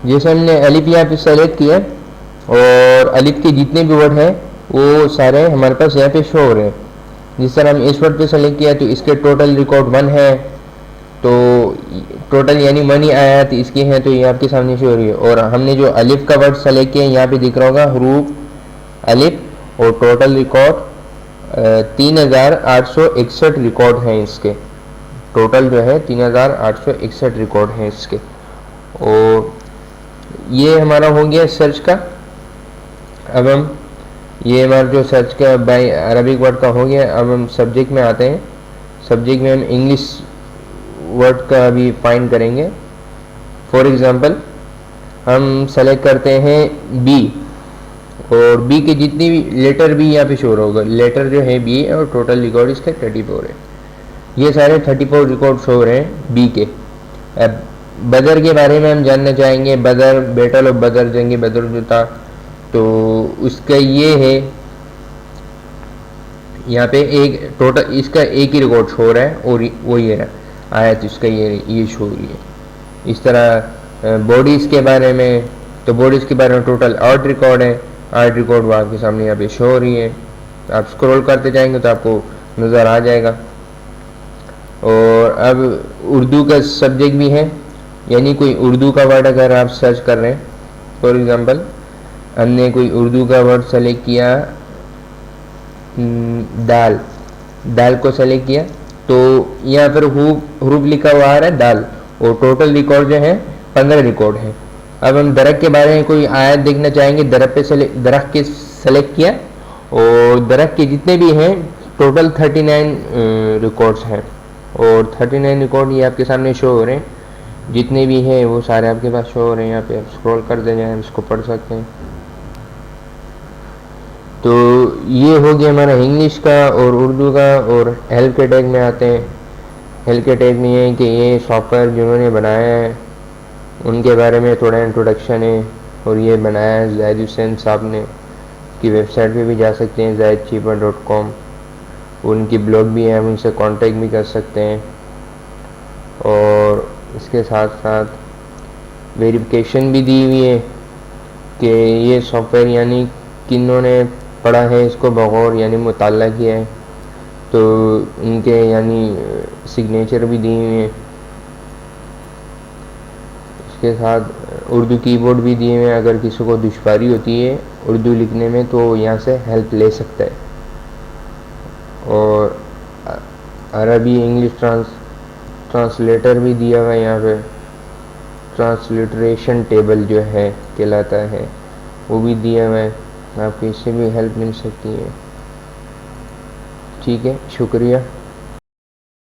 जैसे हमने अलिफ यहाँ पे सेलेक्ट किया और अलिफ के जितने भी वर्ड हैं वो सारे हमारे पास यहाँ पे शो हो रहे हैं। जिस तरह हम इस वर्ड पे सेलेक्ट किया तो इसके टोटल रिकॉर्ड 1 है, तो टोटल यानी 1 ही आयत इसकी है, तो ये आपके सामने शो हो रही है। और हमने जो अलिफ का वर्ड सेलेक्ट किया यहाँ पे दिख रहा होगा हरूफ अलिफ, और टोटल रिकॉर्ड 3861 रिकॉर्ड हैं इसके। टोटल जो है 3861 रिकॉर्ड हैं इसके। और ये हमारा हो गया सर्च का। अब हम ये हमारा जो सर्च का बाय अरबिक वर्ड का हो गया। अब हम सब्जेक्ट में आते हैं। सब्जेक्ट में हम इंग्लिश वर्ड का भी फाइंड करेंगे। फॉर एग्ज़ाम्पल हम सेलेक्ट करते हैं बी, और बी के जितनी भी लेटर भी यहाँ पे शोर होगा। लेटर जो है बी है और टोटल रिकॉर्ड इसके 34 है। ये सारे 34 रिकॉर्ड शो हो रहे हैं बी के। अब बदर के बारे में हम जानना चाहेंगे। बदर, बैटल ऑफ बदर, जंग बदर जो था, तो उसका ये है यहाँ पे एक टोटल इसका एक ही रिकॉर्ड शो हो रहा है, और वो ये रहा आयत इसका ये शो हो रही है। इस तरह बॉडीज़ के बारे में, तो बॉडीज़ के बारे में टोटल 8 रिकॉर्ड है। 8 रिकॉर्ड वो आपके सामने यहाँ पे शो हो रही है। आप स्क्रॉल करते जाएंगे तो आपको नज़र आ जाएगा। और अब उर्दू का सब्जेक्ट भी है, यानी कोई उर्दू का वर्ड अगर आप सर्च कर रहे हैं, फॉर एग्ज़ाम्पल हमने कोई उर्दू का वर्ड सेलेक्ट किया, दाल, दाल को सेलेक्ट किया, तो यहाँ पर हरूफ लिखा हुआ आ रहा है दाल, और टोटल रिकॉर्ड जो है 15 रिकॉर्ड है। अब हम दरख्त के बारे में कोई आयत देखना चाहेंगे। दरख्त के सेलेक्ट किया, और दरख्त के जितने भी हैं टोटल 39 रिकॉर्ड्स हैं, और 39 रिकॉर्ड ये आपके सामने शो हो रहे हैं। जितने भी हैं वो सारे आपके पास शो हो रहे हैं। यहाँ पे आप स्क्रॉल कर देंगे, हम इसको पढ़ सकते हैं। तो ये हो गया हमारा इंग्लिश का और उर्दू का। और हेल्प के टैग में आते हैं। हेल्प के टैग में ये है कि ये सॉफ्टवेयर जिन्होंने बनाया है उनके बारे में थोड़ा इंट्रोडक्शन है। और ये बनाया है ज़ाहिद हुसैन साहब ने। की वेबसाइट पे भी जा सकते हैं zaidcheaper.com। उनकी ब्लॉग भी है, हम उनसे कांटेक्ट भी कर सकते हैं। और इसके साथ साथ वेरिफिकेशन भी दी हुई है कि ये सॉफ्टवेयर यानी किन्होंने पढ़ा है इसको बगौर यानी मुताला किया है, तो उनके यानी सिग्नेचर भी दी हुई है। इसके साथ उर्दू कीबोर्ड भी दिए हुए हैं। अगर किसी को दुश्वारी होती है उर्दू लिखने में तो यहाँ से हेल्प ले सकता है। और अरबी इंग्लिश ट्रांसलेटर भी दिया हुआ है यहाँ पे। ट्रांसलिटरेशन टेबल जो है कहलाता है वो भी दिया हुआ है, आपको इससे भी हेल्प मिल सकती है। ठीक है, शुक्रिया।